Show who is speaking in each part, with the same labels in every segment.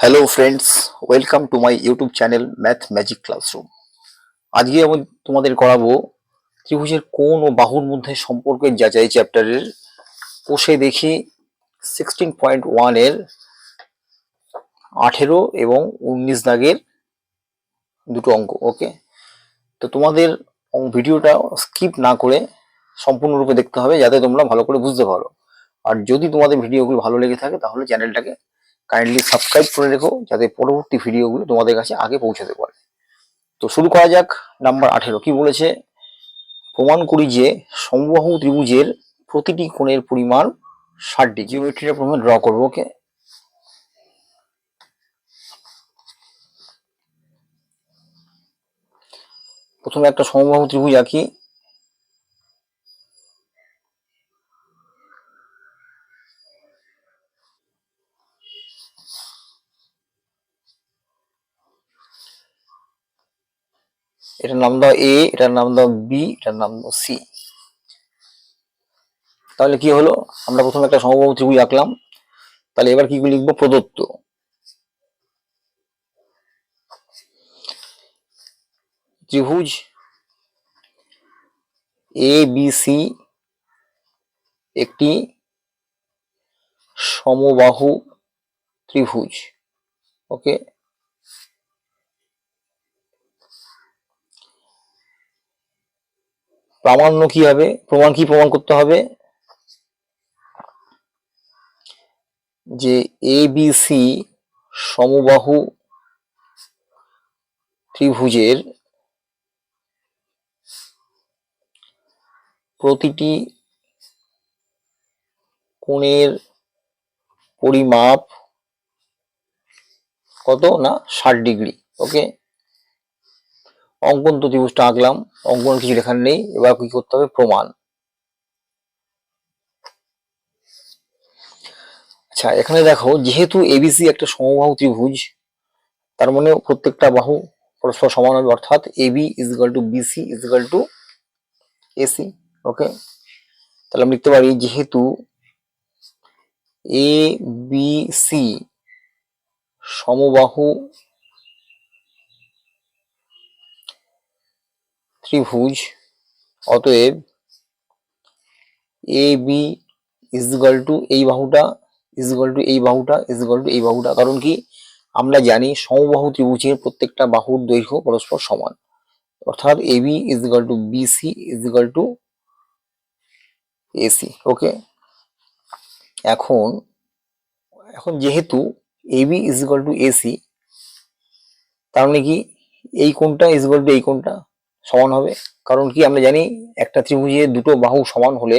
Speaker 1: Hello friends, welcome to my YouTube channel math magic classroom. আজকে আমি তোমাদের করাবো ত্রিভুজের কোণ ও বাহুর মধ্যে সম্পর্কের যাচাই চ্যাপ্টারের কোষে দেখি 16.1 এর 18 এবং 19 দাগের দুটো অঙ্ক। ওকে, তো তোমাদের ভিডিওটা স্কিপ না করে সম্পূর্ণরূপে দেখতে হবে যাতে তোমরা ভালো করে বুঝতে পারো। আর যদি তোমাদের ভিডিওগুলো ভালো লেগে থাকে তাহলে চ্যানেলটাকে কাইন্ডলি সাবস্ক্রাইব করে রেখো যাতে পরবর্তী ভিডিওগুলো তোমাদের কাছে আগে পৌঁছাতে পারে। তো শুরু করা যাক। নাম্বার 18 কি বলেছে? প্রমাণ করি যে সমবাহু ত্রিভুজের প্রতিটি কোণের পরিমাণ 60 ডিগ্রি। জিওমেট্রিটা প্রথমে ড্র করবো। ওকে, প্রথমে একটা সমবাহু ত্রিভুজ আঁকি। এটার নাম দাও এ, এটার নাম দাও বি, এটার নাম দাও সি। তাহলে কি হলো, আমরা প্রথমে একটা সমবাহু ত্রিভুজ আঁকলাম। তাহলে এবার কি লিখবো? প্রদত্ত ত্রিভুজ এ বি সি একটি সমবাহু ত্রিভুজ। ওকে, প্রামাণ্য কি হবে? প্রমাণ করতে হবে যে এ বি সি সমবাহু ত্রিভুজের প্রতিটি কোণের পরিমাপ কত না 60 ডিগ্রি। ওকে, অঙ্কন তো ত্রিভুজটা আঁকলাম, অঙ্কন কিছু লেখার নেই। এবার কি করতে হবে? প্রমাণ। আচ্ছা, এখানে দেখো যেহেতু এবিসি একটা সমবাহু ত্রিভুজ, তার মানে প্রত্যেকটা বাহু পরস্পর সমান হবে, অর্থাৎ AB is equal to BC is equal to AC. Okay, তাহলে আমি লিখতে পারি যেহেতু এ বি সি সমবাহু ত্রিভুজ, অতএব এ বি ইজ ইকুয়াল টু এই বাহুটা ইজ ইকুয়াল টু এই বাহুটা ইজ ইকুয়াল টু এই বাহুটা। কারণ কি, আমরা জানি সমবাহু ত্রিভুজের প্রত্যেকটা বাহুর দৈর্ঘ্য পরস্পর সমান, অর্থাৎ AB is equal to BC is equal to AC. Okay, এখন এখন যেহেতু AB is equal to AC, তার মানে কি এই কোণটা ইজ ইকুয়াল টু এই কোণটা সমান হবে। কারণ কি, আমরা জানি একটা ত্রিভুজের দুটো বাহু সমান হলে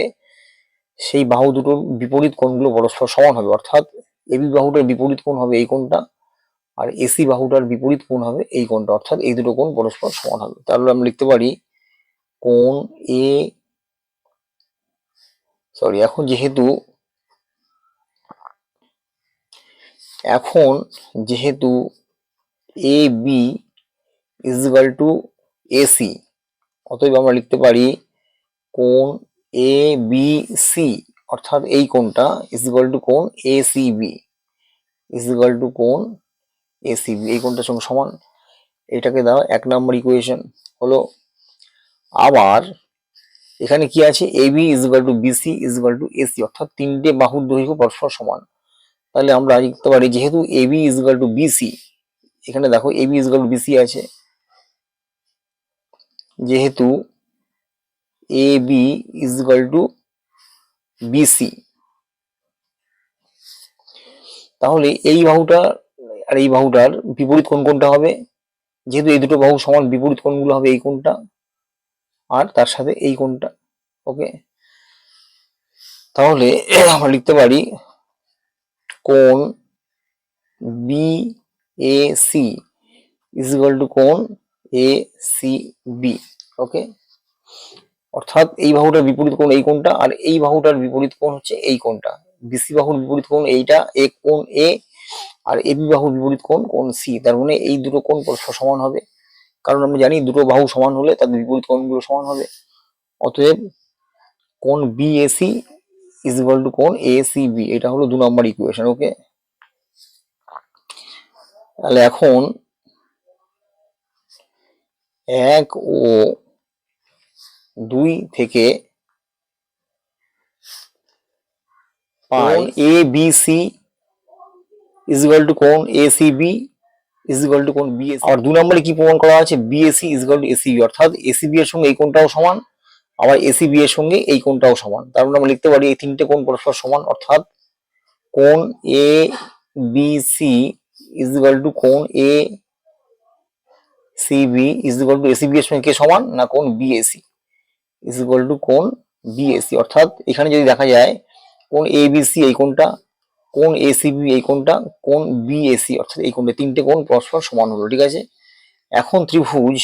Speaker 1: সেই বাহু দুটোর বিপরীত কোণগুলো পরস্পর সমান হবে, অর্থাৎ এবি বাহুটার বিপরীত কোণ হবে এই কোণটা, আর এসি বাহুটার বিপরীত কোণ হবে এই কোণটা, অর্থাৎ এই দুটো কোণ পরস্পর সমান হবে। তাহলে আমরা লিখতে পারি কোণ এ এখন যেহেতু A B is equal to AC, অতএব আমরা লিখতে পারি কোণ এ বি সি, অর্থাৎ এই কোণটা ইজ ইকুয়াল টু কোণ A C B is equal to কোণ এ সি বি, এই কোণটার সঙ্গে সমান। এটাকে দাও 1 নম্বর ইকুয়েশন হলো। আবার এখানে কি আছে? AB is equal to BC is equal to AC, অর্থাৎ তিনটে বাহুর দৈর্ঘ্য পরস্পর সমান। তাহলে আমরা লিখতে পারি যেহেতু AB is equal to BC, এখানে দেখো AB is equal to BC আছে, যেহেতু A B is equal to BC, তাহলে এই বাহুটা আর এই বাহুটার বিপরীত কোণ কোনটা হবে? যেহেতু এই দুটো বাহু সমান, বিপরীত কোণগুলো হবে এই কোণটা আর তার সাথে এই কোণটা। ওকে, তাহলে আমরা লিখতে পারি কোণ B A C is equal to কোণ এ সি বি। ওকে, অর্থাৎ এই বাহুটার বিপরীত কোণ এই কোণটা, আর এই বাহুটার বিপরীত কোণ হচ্ছে এই কোণটা। বিসি বাহুর বিপরীত কোণ এইটা, এ কোণ এ, আর এবি বাহুর বিপরীত কোণ কোণ সি। তার মানে এই দুটো কোণ পরস্পর সমান হবে, কারণ আমরা জানি দুটো বাহু সমান হলে তাদের বিপরীত কোণগুলো সমান হবে। অতএব কোণ বিএসি ইজ ইকুয়াল টু কোণ এসিবি, এটা হলো 2 নম্বর ইকুয়েশন। ওকে, তাহলে এখন 1 ও 2 থেকে পাই A B C is equal to কোণ A C B is equal to কোণ বি। আর 2 নম্বরে কি প্রমাণ করা আছে, BAC is equal to ACB, অর্থাৎ এসিবি এর সঙ্গে এই কোণটাও সমান, আবার এসিবি এর সঙ্গে এই কোণটাও সমান। তার মানে আমরা লিখতে পারি এই তিনটে কোণ পরস্পর সমান, অর্থাৎ কোণ A B C is equal to কোণ A CB is equal to ACB এর সঙ্গে কে সমান না কোণ বিএসি ইজ ইকুয়াল টু কোণ বিএসি। অর্থাৎ এখানে যদি দেখা যায় কোণ এবিসি এই কোণটা, কোণ এসিবি এই কোণটা, কোণ বিএসি অর্থাৎ এই কোণটা, তিনটে কোণ পরস্পর সমান হলো। ঠিক আছে, এখন ত্রিভুজ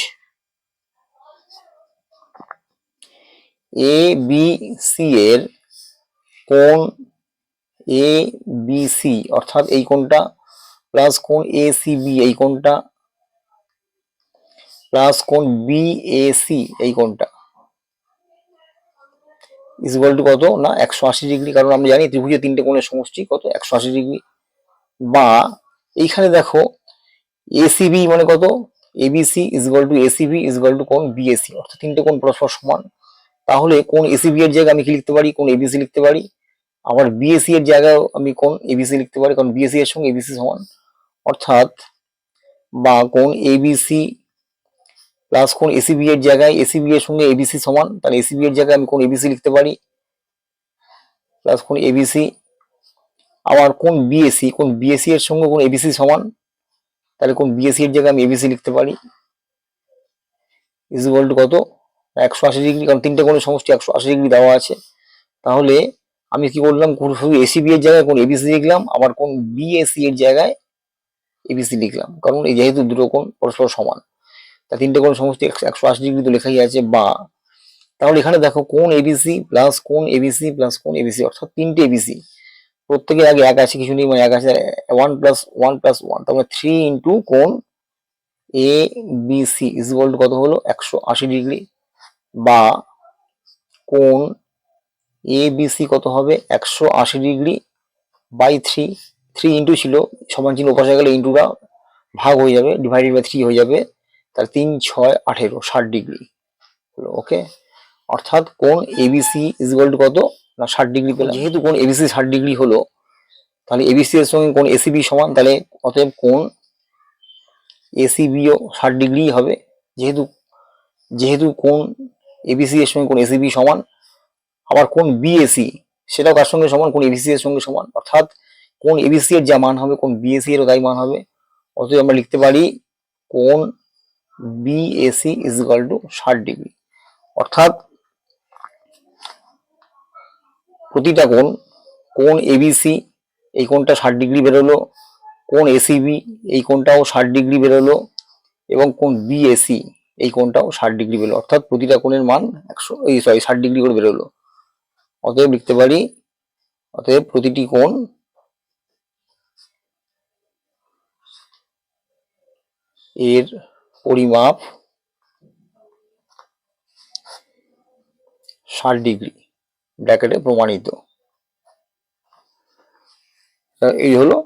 Speaker 1: এ বি সি এর কোণ এ বি সি অর্থাৎ এই কোণটা প্লাস কোণ এ সি বি এই কোণটা প্লাস কোণ বি এ সি এই কোণটা ইজ ইকুয়াল টু কত না 180 ডিগ্রি। কারণ আমরা জানি ত্রিভুজের তিনটে কোণের সমষ্টি কত 180 ডিগ্রি। বা এইখানে দেখো এসিবি মানে কত, ABC is equal to ACB is equal to কোণ বিএসি অর্থাৎ তিনটে কোণ পরস্পর সমান। তাহলে কোণ এসিবি এর জায়গায় আমি কি লিখতে পারি, কোণ এবিসি লিখতে পারি। আবার বিএসি এর জায়গায় আমি কোণ এবিসি লিখতে পারি, কারণ বিএসি এর সঙ্গে এবিসি সমান। অর্থাৎ বা কোণ এবিসি প্লাস কোণ এসিবি এর জায়গায় এসিবি এর সঙ্গে এবিসি সমান, তাহলে এসিবি এর জায়গায় আমি কোণ এবিসি লিখতে পারি প্লাস কোণ এবিসি। আবার কোণ বিএসি, কোণ বিএসি এর সঙ্গে কোণ এবিসি সমান, তাহলে কোণ বিএসি এর জায়গায় আমি এবিসি লিখতে পারি ইজ ইকুয়াল টু কত 180 ডিগ্রি, কারণ তিনটে কোণের সমষ্টি 180 ডিগ্রি দেওয়া আছে। তাহলে আমি কি করলাম, শুধু এসিবি এর জায়গায় কোণ এবিসি লিখলাম, আবার কোণ বিএসি এর জায়গায় এবিসি লিখলাম, কারণ এই যেহেতু দুটো কোণ পরস্পর সমান, তা তিনটে কোণ সমষ্টি 180 ডিগ্রি তো লেখাই আছে। বা তাহলে এখানে দেখো কোণ এবিসি প্লাস কোণ এবিসি প্লাস কোণ এবিসি অর্থাৎ তিনটে এবিসি, প্রত্যেকের আগে এক আছে, কিছু নেই মানে এক আছে, 1 প্লাস 1 প্লাস 1, তার মানে 3 ইন্টু কোণ A B C is equal to কত হলো 180 ডিগ্রি। বা কোণ এ বি সি কত হবে 180 ডিগ্রি বাই 3, 3 ইন্টু ছিল, সমান চিহ্ন ওপাশে গেলে ইন্টুটা ভাগ হয়ে যাবে, ডিভাইডেড বাই 3 হয়ে যাবে, তাহলে 3 6 18 60 ডিগ্রি হলো। ওকে, অর্থাৎ কোণ এবিসি ইজ ইকুয়াল টু কত না 60 ডিগ্রি পেলাম। যেহেতু কোণ এবিসি 60 ডিগ্রি হলো, তাহলে এবিসি এর সঙ্গে কোণ এসিবি সমান, তাহলে অতএব কোণ এসিবিও 60 ডিগ্রি হবে। যেহেতু যেহেতু কোণ এবিসি এর সঙ্গে কোণ এসিবি সমান, আবার কোণ বিএসি সেটাও কার সঙ্গে সমান, কোণ এবিসি এর সঙ্গে সমান, অর্থাৎ কোণ এবিসি এর যা মান হবে কোণ বিএসি এরও তাই মান হবে। অতএব আমরা লিখতে পারি কোণ BAC is equal two 60 degree. অর্থাৎ প্রতিটা কোণ, কোণ এবিসি এই কোণটা 60 ডিগ্রি বেরোলো, কোণ এসিবি এই কোণটাও 60 ডিগ্রি বেরোলো, এবং কোণ বিএসি এই কোণটাও 60 ডিগ্রি বেরোলো, অর্থাৎ প্রতিটা কোণের মান 60 ডিগ্রি করে বেরোলো। অতএব লিখতে পারি, অতএব প্রতিটি কোণ এর পরিমাপ 60 ডিগ্রি ব্র্যাকেটে প্রমাণিত। এই হলো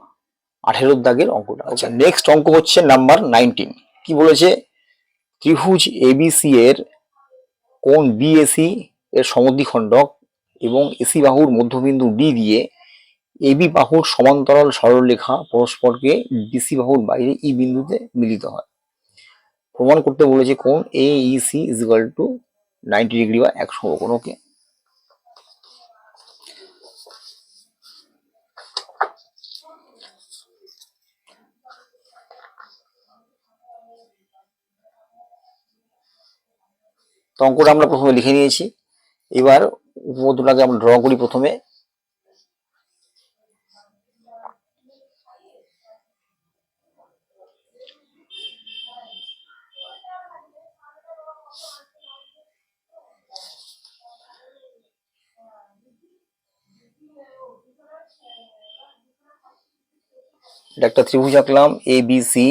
Speaker 1: 18 দাগের অঙ্কটা। আচ্ছা, নেক্সট অঙ্ক হচ্ছে নাম্বার 19। কি বলেছে, ত্রিভুজ এবিসি এর কোণ বিএসি এর সমদ্বিখণ্ডক এবং এসি বাহুর মধ্যবিন্দু ডি দিয়ে এবি বাহুর সমান্তরাল সরলরেখা পরস্পরকে ডিসি বাহুর বাইরে ই বিন্দুতে মিলিত হয়। প্রমাণ করতে বলেছে কোণ A E C is equal to 90 degree বা 1 সমকোণ। ওকে, তো অঙ্কটা আমরা প্রথমে লিখে নিয়েছি। এবার উপপাদ্যটাকে আমরা ড্র করি। প্রথমে এটা একটা ত্রিভুজ আঁকলাম এ বি সি,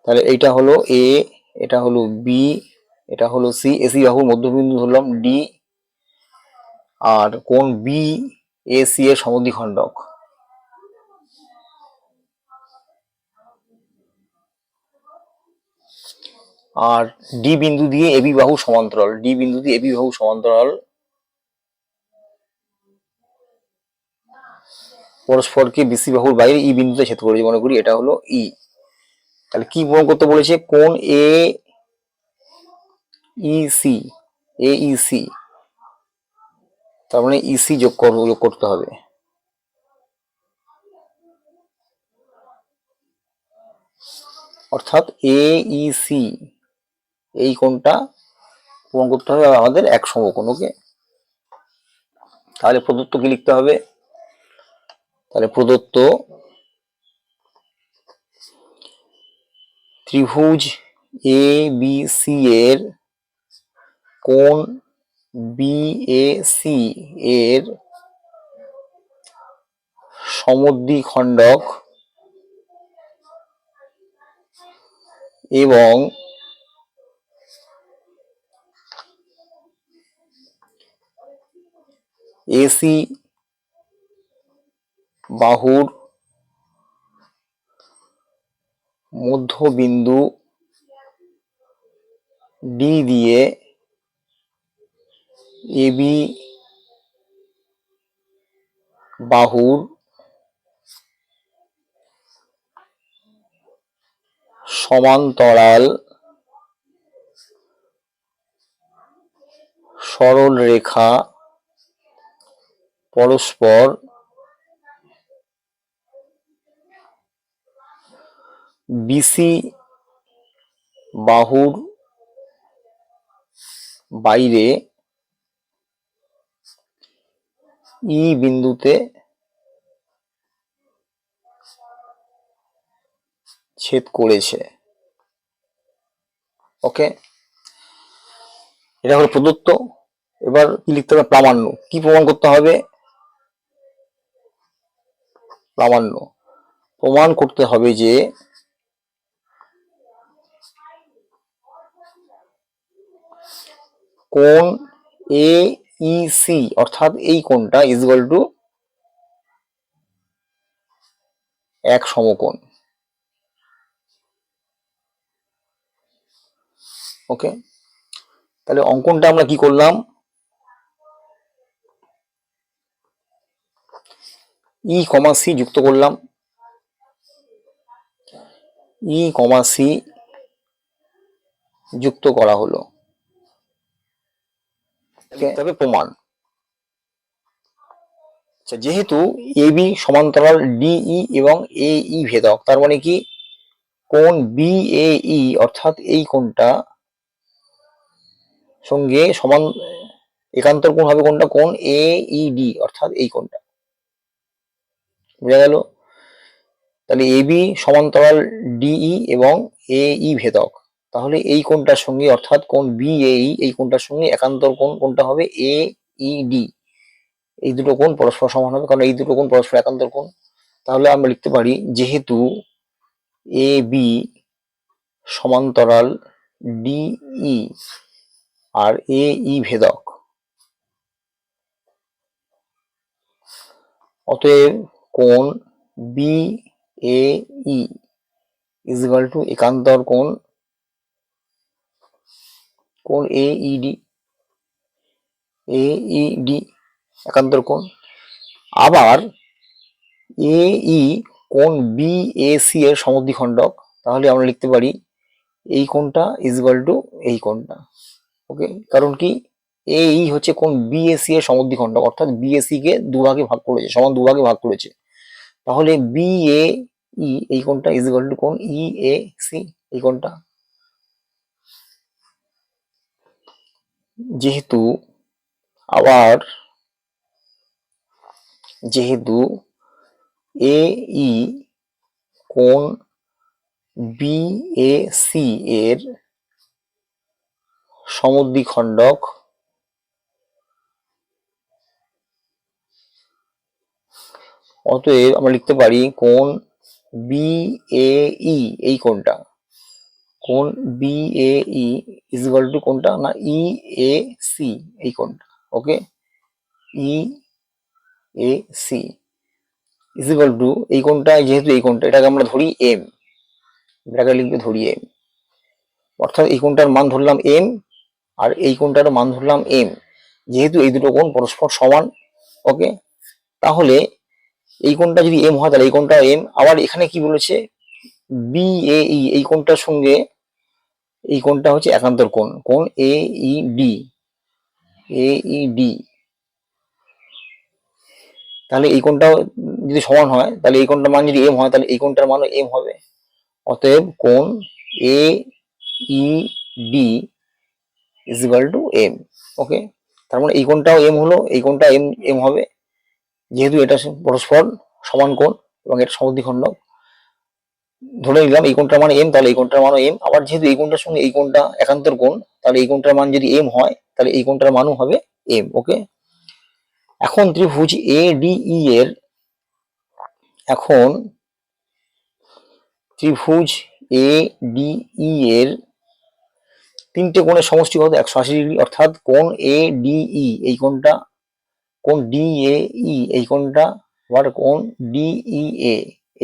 Speaker 1: তাহলে এইটা হলো এ, এটা হলো বি, এটা হলো সি। এসি বাহুর মধ্যবিন্দু ধরলাম ডি, আর কোণ বি এ সি এর সমদ্বিখণ্ডক। আর ডি বিন্দু দিয়ে এবি বাহু সমান্তরাল, ডি বিন্দু দিয়ে এবি বাহু সমান্তরাল, পরস্পরকে বিসি বাহুর বাইরে ই বিন্দুতে ছেদ করেছে, মনে করি এটা হলো ই। তাহলে কি প্রমাণ করতে বলেছে? কোণ A E C, A E C, তার মানে ইসি যোগ করতে হবে। অর্থাৎ এ ই সি এই কোণটা প্রমাণ করতে হবে আমাদের এক সমকোণ। ওকে, তাহলে প্রদত্ত কি লিখতে হবে? তাহলে প্রদত্ত ত্রিভুজ এ বি সি এর কোণ বি এ সি এর সমদ্বিখণ্ডক এবং এসি বাহুর মধ্যবিন্দু ডি দিয়ে এবি বাহুর সমান্তরাল সরল রেখা পরস্পর বিসি বাহুর বাইরে ই বিন্দুতে ছেদ করেছে। ওকে, এটা হলো প্রদত্ত। এবার কি লিখতে হবে? প্রামাণ্য। কি প্রমাণ করতে হবে? প্রামাণ্য প্রমাণ করতে হবে যে কোণ এ ই সি অর্থাৎ এই কোণটা ইজ ইকুয়াল টু এক সমকোণ। ওকে, তাহলে অঙ্কনটা আমরা কি করলাম? ই কমা সি যুক্ত করলাম, ই কমা সি যুক্ত করা হলো। তবে প্রমাণ, যেহেতু এবি সমান্তরাল ডিই এবং এ ই ভেদক, তার মানে কি কোণ বি এ ই অর্থাৎ এই কোণটা সঙ্গে সমান একান্তর কোণ হবে কোনটা? কোণ এ ই ডি অর্থাৎ এই কোণটা। বোঝা গেল? তাহলে এবি সমান্তরাল ডিই এবং এ ই ভেদক, তাহলে এই কোণটার সঙ্গে অর্থাৎ কোণ বি এ ই এই কোণটার সঙ্গে একান্তর কোণ কোনটা হবে? এ ই ডি। এই দুটো কোণ পরস্পর সমান হবে, কারণ এই দুটো কোণ পরস্পর একান্তর কোণ। তাহলে আমরা লিখতে পারি যেহেতু এ বি সমান্তরাল ডিই আর এ ই ভেদক, অতএব কোণ B A E is equal to একান্তর কোণ A E D, A E D একান্তর কোণ। আবার এ ই কোণ বি এ সি এর সমদ্বিখণ্ডক, তাহলে আমরা লিখতে পারি এই কোণটা ইজ ইকুয়াল টু এই কোণটা। ওকে, কারণ কি এ ই হচ্ছে কোণ বি এ সি এর সমদ্বিখণ্ডক, অর্থাৎ বি এ সি কে দুভাগে ভাগ করেছে, সমান দুভাগে ভাগ করেছে। তাহলে বি এ ই এই কোণটা ইজ ইকুয়াল টু কোণ ই এ সি এই কোণটা। যেহেতু আবার যেহেতু এ ই কোণ বি এ সি এর সমদ্বিখণ্ডক, অতএব আমরা লিখতে পারি কোণ বি এ ই এই কোণটা কোণ B A E is equal to কোনটা না ই এ সি, এই কোণটা। Okay, E A C is equal to এই কোণটা, যেহেতু এই কোণটা এটাকে আমরা ধরি এম, ব্র্যাকেট লিখে ধরি এম, অর্থাৎ এই কোণটার মান ধরলাম এম আর এই কোণটার মান ধরলাম এম, যেহেতু এই দুটো কোণ পরস্পর সমান। ওকে, তাহলে এই কোণটা যদি এম হয় তাহলে এই কোণটা এম। আবার এখানে কি বলেছে, বি এ ই এই কোণটার সঙ্গে এই কোণটা হচ্ছে একান্তর কোণ, কোণ A E D, A E D, তাহলে এই কোণটাও যদি সমান হয় তাহলে এই কোণটার মান যদি এম হয় তাহলে এই কোণটার মানও এম হবে। অতএব কোণ A E D is equal to M. Okay, তার মানে এই কোণটাও এম হলো, এই কোণটা এম এম হবে, যেহেতু এটা পরস্পর সমান কোণ এবং এটা সমদ্বিখণ্ডক। ধরে নিলাম এই কোণটার মান এম, তাহলে এই কোণটার মানও এম। আবার যেহেতু এই কোণটার সঙ্গে এই কোণটা একান্তর কোণ, তাহলে এই কোণটার মান যদি এম হয় তাহলে এই কোণটার মানও হবে এম। ওকে, এখন ত্রিভুজ এ ডি ই এর, এখন ত্রিভুজ এ ডি ই এর তিনটে কোণের সমষ্টি কত, 180 ডিগ্রি। অর্থাৎ কোণ এ ডি ই এই কোণটা, কোণ ডি এ ই এই কোণটা, আবার কোণ ডি ই এ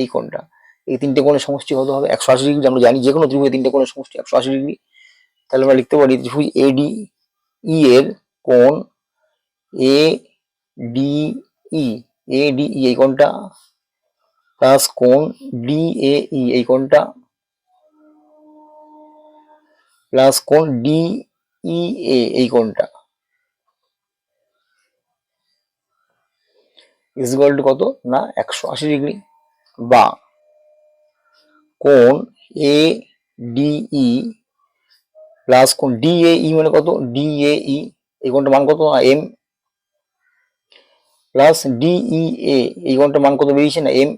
Speaker 1: এই কোণটা, এই তিনটে কোণের সমষ্টি কত হবে, 180 ডিগ্রি। আমরা জানি যে কোনো ত্রিভুজের তিনটে কোণের সমষ্টি 180 ডিগ্রি। তাহলে আমরা লিখতে পারি ত্রিভুজ এ ডি ই এর কোণ এ ডি ই, এ ডি ই এই কোণটা প্লাস কোণ ডি এ ই এই কোণটা প্লাস কোণ ডি ই এ এই কোণটা ইজ ইকুয়াল টু কত না 180 ডিগ্রি। বা কোণ এ ডি ই প্লাস কোণ ডি এ ই মানে কত, ডি এ ই এই কোণটার মান কত না এম, প্লাস ডি ই এ এই কোণটার মান কত বেরিয়েছে না এম।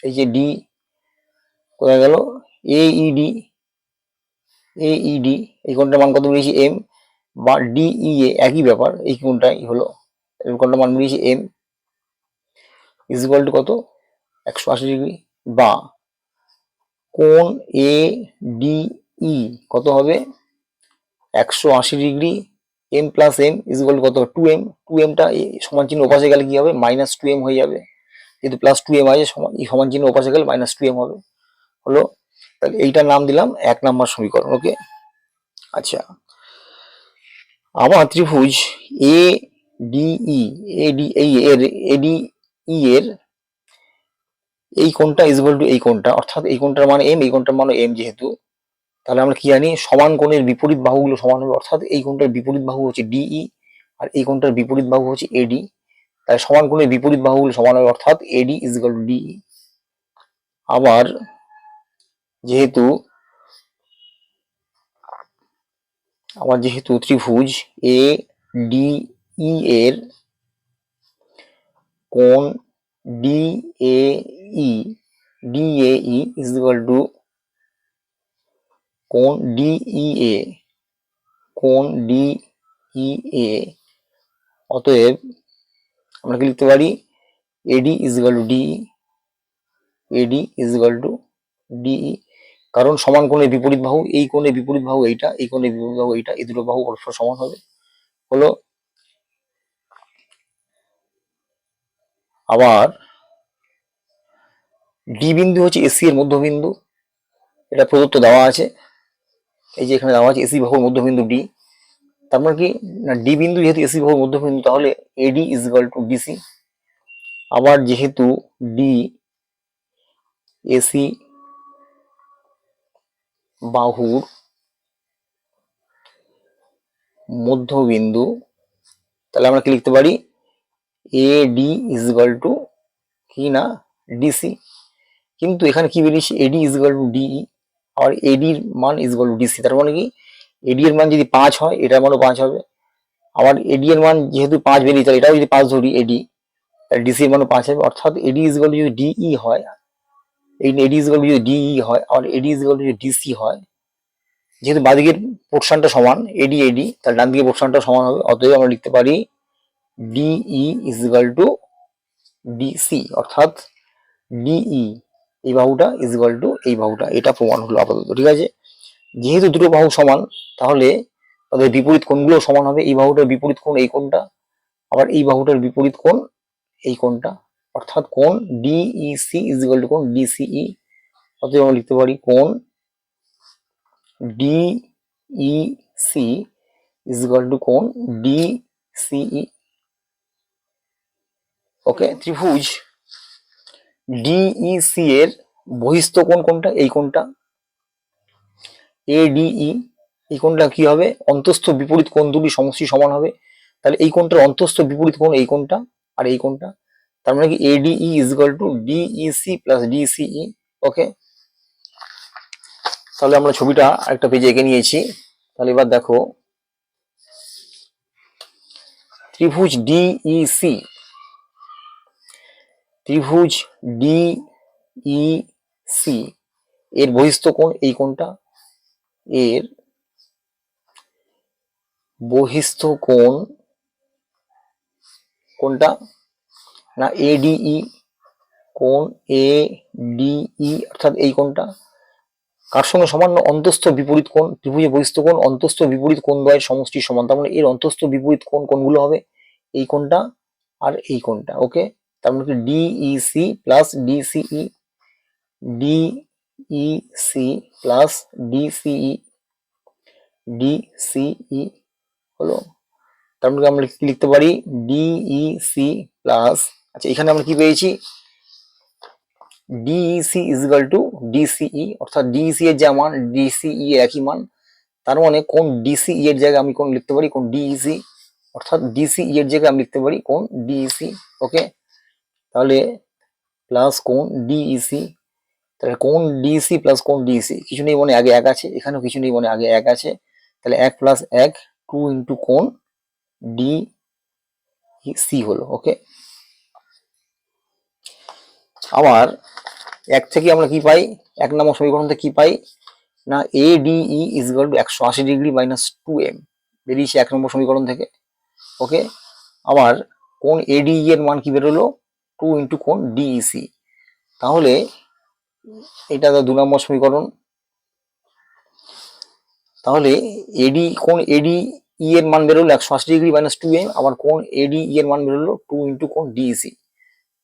Speaker 1: এই যে ডি কোথায় গেল, এ E D, A E D এই কোণটার মান কত বেরিয়েছে এম, বা ডি ই এ একই ব্যাপার, এই কোণটাই হলো, এই কোণটার মান বেরিয়েছে এম ইজ ইকুয়াল টু কত 180 ডিগ্রি। বা কোণ এ ডি ই কত হবে 180 degree, M plus M is equal to কত 2m। 2mটা সমান চিহ্ন ওপাশে গেলে কি হবে, -2m হয়ে যাবে, যেহেতু +2m আছে এই সমান চিহ্ন ওপাশে গেলে -2m হবে, হলো। তাহলে এইটার নাম দিলাম 1 নম্বর সমীকরণ। ওকে, আচ্ছা, আবার ত্রিভুজ A D E, A D এই এর এ ডি ই এর এই কোণটা ইজ ইকুয়াল টু এই কোণটা, অর্থাৎ এই কোণটার মান এম, এই কোণটার মানও এম যেহেতু, তাহলে আমরা কি জানি সমান কোণের বিপরীত বাহুগুলো সমান হবে। অর্থাৎ এই কোণটার বিপরীত বাহু হচ্ছে ডিই আর এই কোণটার বিপরীত বাহু হচ্ছে এডি, তাই সমান কোণের বিপরীত বাহুগুলো সমান হবে, অর্থাৎ AD is equal to DE. আবার যেহেতু ত্রিভুজ এ ডি ই এর কোণ D A E, D A E is equal to কোণ ডি ই এ, কোণ ডি ই এ, অতএব আমরা কি লিখতে পারি AD is equal to DE, AD is equal to DE, কারণ সমান কোণের বিপরীত বাহু, এই কোণের বিপরীত বাহু এইটা, এই কোণের বিপরীত বাহু এইটা, এই দুটো বাহু পরস্পর সমান হবে, হলো। আবার ডি বিন্দু হচ্ছে এসি এর মধ্যবিন্দু, এটা প্রদত্ত দেওয়া আছে, এই যে এখানে দেওয়া আছে এসি বাহুর মধ্যবিন্দু ডি। তার মানে কি না ডি বিন্দু যেহেতু এসি বাহুর মধ্যবিন্দু তাহলে এডি ইজ ইকুয়াল টু ডিসি। আবার যেহেতু ডি এসি বাহুর মধ্যবিন্দু, তাহলে আমরা কি লিখতে পারি এডি ইজ ইকুয়াল টু কি না ডিসি। কিন্তু এখানে কি বেরিয়েছে AD is equal to DE, আর এডির মান ইজ ইকুয়াল টু ডিসি, তার মানে কি এডি এর মান যদি 5 হয় এটার মানও 5 হবে। আবার এডি এর মান যেহেতু 5 বেরিয়েছে তাহলে এটাও যদি 5 ধরি এডি, তাহলে ডিসি এর মানও 5 হবে। অর্থাৎ এডি ইজ ইকুয়াল টু যদি ডিই হয়, এই এডি ইজ ইকুয়াল টু যদি ডিই হয় আর এডি ইজ ইকুয়াল টু যদি ডিসি হয়, যেহেতু বাঁদিকের পোর্শনটা সমান এডি এডি, তাহলে ডান দিকের পোর্শনটা সমান হবে। অতএব আমরা লিখতে পারি DE is equal to DC, অর্থাৎ ডিই এই বাহুটা ইজ ইকুয়াল টু এই বাহুটা, এটা প্রমাণ হলো আপাতত, ঠিক আছে। যেহেতু দুটো বাহু সমান তাহলে তাদের বিপরীত কোণগুলো সমান হবে। এই বাহুটার বিপরীত কোণ এই কোণটা, আবার এই বাহুটার বিপরীত কোণ এই কোণটা, অর্থাৎ কোণ ডিইসি ইজ ইকুয়াল টু কোণ ডিসিই। অতএব আমরা লিখতে পারি কোণ ডিইসি ইজ ইকুয়াল টু কোণ ডিসিই। ওকে, ত্রিভুজ ডিইসি এর বহিস্থ কোণ কোনটা? এই কোণটা এডিই। এই কোণটা কি হবে? অন্তস্থ বিপরীত কোণ দুটি সমষ্টি সমান হবে। তাহলে এই কোণটার অন্তস্থ বিপরীত কোণ এই কোণটা আর এই কোণটা, তার মানে কি ADE is equal to DEC plus DCE. Okay, তাহলে আমরা ছবিটা আরেকটা পেজে এঁকে নিয়েছি। তাহলে এবার দেখো, ত্রিভুজ ডিইসি, ত্রিভুজ ডিইসি এর বহিস্থ কোণ এই কোণটা, এর বহিস্থ কোণ কোনটা না এডিই, কোণ এডিই অর্থাৎ এই কোণটা কার সঙ্গে সমান? অন্তস্থ বিপরীত কোণ। ত্রিভুজের বহিস্থ কোণ অন্তস্থ বিপরীত কোণ দ্বয়ের সমষ্টি সমান, তার মানে এর অন্তস্থ বিপরীত কোণ কোনগুলো হবে? এই কোণটা আর এই কোণটা। ওকে, তার মানে Dec plus DCE, Dec plus DCE, DCE হলো। তার মানে আমরা কি লিখতে পারি? ডিইসি প্লাস, আচ্ছা এখানে আমরা কি পেয়েছি? Dec is equal two DCE, অর্থাৎ ডিইসি এর যা মান ডিসিই এর একই মান। তার মানে কোন ডিসিই এর জায়গায় আমি কোন লিখতে পারি? কোন ডিইসি, অর্থাৎ ডিসিই এর জায়গায় আমি লিখতে পারি কোন ডিইসি। ওকে, তাহলে প্লাস কোন ডিইসি, তাহলে কোন ডিইসি প্লাস কোন ডিইসি, কিছু নেই মনে আগে এক আছে, এখানেও কিছু নেই মনে আগে এক আছে, তাহলে 1 প্লাস 1 2 ইন্টু কোন ডিইসি হলো। ওকে, আবার এক থেকে আমরা কি পাই? 1 নম্বর সমীকরণ থেকে কি পাই না ADE is equal two 180 degree minus 2m বেরিয়েছে 1 নম্বর সমীকরণ থেকে। ওকে, আবার কোন এডিই এর মান কি বেরোলো? 2 ইন্টু কোন ডিইসি। তাহলে এটা 2 নম্বর সমীকরণ। তাহলে এডি কোন এডিই এর মান বেরোলো 180 ডিগ্রি মাইনাস 2m, আবার কোন এডিই এর মান বেরোলো 2 ইন্টু কোন ডিইসি।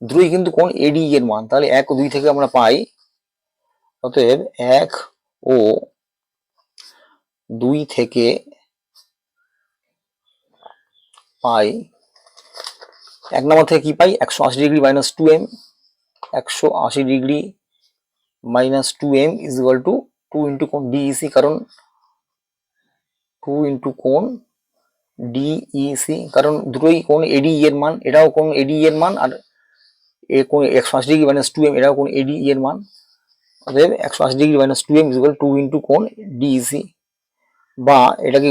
Speaker 1: দুটোই কিন্তু কোন এডিই এর মান। তাহলে 1 ও 2 থেকে আমরা পাই, অতএব 1 ও 2 থেকে পাই, 1 নম্বর থেকে কি পাই? 180 degree minus 2m, 180 degree minus 2m is equal two 2 into কোন ডিইসি, কারণ 2 ইন্টু কোন ডিইসি, কারণ দুটোই কোন এডিই এর মান, এটাও কোন এডিই এর মান, আর এ কোন 180 ডিগ্রি মাইনাস 2m এটাও কোন এডিই এর মান। অতএব 180 degree minus 2m is equal 2 into কোন ডিইসি, বা এটাকে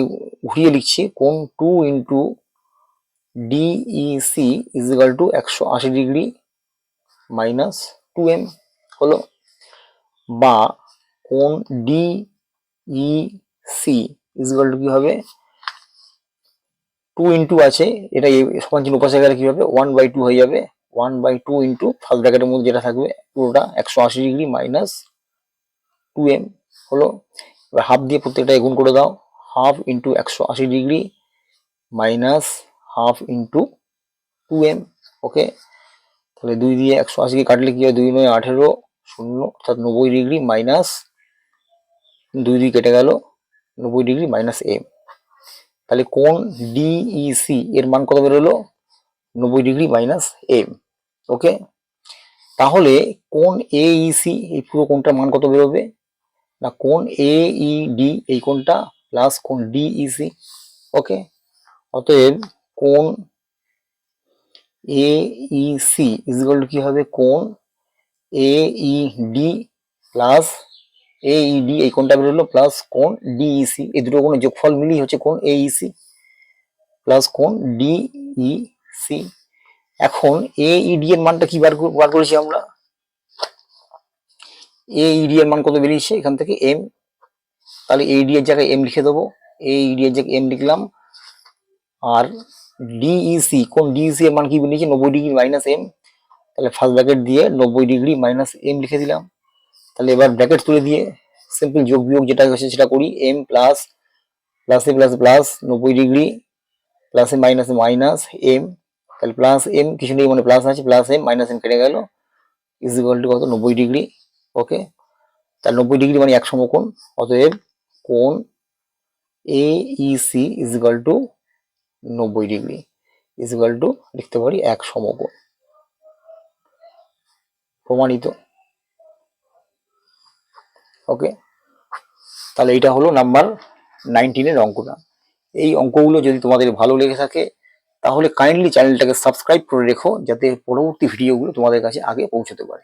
Speaker 1: ঘুরিয়ে লিখছি কোন 2 into Dec is equal two 180 degree minus 2m হলো, বা কোন ডিইসি ইজ ইকুয়াল টু কি হবে? 2 ইন্টু আছে, এটা সমান চিহ্ন উপাশে গেলে কি হবে? 1/2 হয়ে যাবে, 1/2 ইন্টু ফার্স্ট ব্র্যাকেটের মধ্যে যেটা থাকবে পুরোটা 180 ডিগ্রি মাইনাস 2m হলো। এবার হাফ দিয়ে প্রত্যেকটা গুণ করে দাও, half into 180 degree minus half into 2m। ওকে, তাহলে 2 দিয়ে 180 কে কাটলে কি হয়? 2 9 18 শূন্য, অর্থাৎ 90 ডিগ্রি মাইনাস 2 দিয়ে কেটে গেল 90 ডিগ্রি মাইনাস m। তাহলে কোন ডিইসি এর মান কত বেরোলো? 90 ডিগ্রি মাইনাস m। ওকে, তাহলে কোন এইসি এই পুরো কোণটার মান কত বেরোবে না কোন এইডি এই কোণটা প্লাস কোন ডিইসি। ওকে, অতএব কোন এইসি ইজ ইকুয়াল টু কি হবে? কোন এইডি প্লাস এইডি এই কোণটা বেরোলো প্লাস কোন ডিইসি, এই দুটো কোণের যোগফল মিলিয়ে হচ্ছে কোন এইসি প্লাস কোন ডিইসি। এখন এইডি এর মানটা কি বার করেছি আমরা? এইডি এর মান কত বেরিয়েছে এখান থেকে? এম। তাহলে এইডি এর জায়গায় এম লিখে দেবো, এইডি এর জায়গায় এম লিখলাম, আর ডিইসি কোন ডিইসি এর মান কি বেরিয়েছে? 90 ডিগ্রি মাইনাস এম। তাহলে ফার্স্ট ব্র্যাকেট দিয়ে 90 ডিগ্রি মাইনাস এম লিখে দিলাম। তাহলে এবার ব্র্যাকেট তুলে দিয়ে সিম্পল যোগ বিয়োগ যেটা হচ্ছে সেটা করি। এম প্লাস প্লাসে প্লাস প্লাস 90 ডিগ্রি, প্লাসে মাইনাসে মাইনাস এম, তাহলে প্লাস এম কিছু নেই মানে প্লাস আছে, প্লাস এম মাইনাস এম কেটে গেল, ইজ ইকুয়াল টু কত 90 ডিগ্রি। ওকে, তাহলে 90 ডিগ্রি মানে এক সমকোণ, অতএব কোণ A E C is equal to 90 degree, is equal to লিখতে পারি এক সমকোণ। প্রমাণিত। ওকে, তাহলে এইটা হলো নাম্বার 19-এর অঙ্কটা। এই অঙ্কগুলো যদি তোমাদের ভালো লেগে থাকে তাহলে কাইন্ডলি চ্যানেলটাকে সাবস্ক্রাইব করে রেখো, যাতে পরবর্তী ভিডিওগুলো তোমাদের কাছে আগে পৌঁছতে পারে।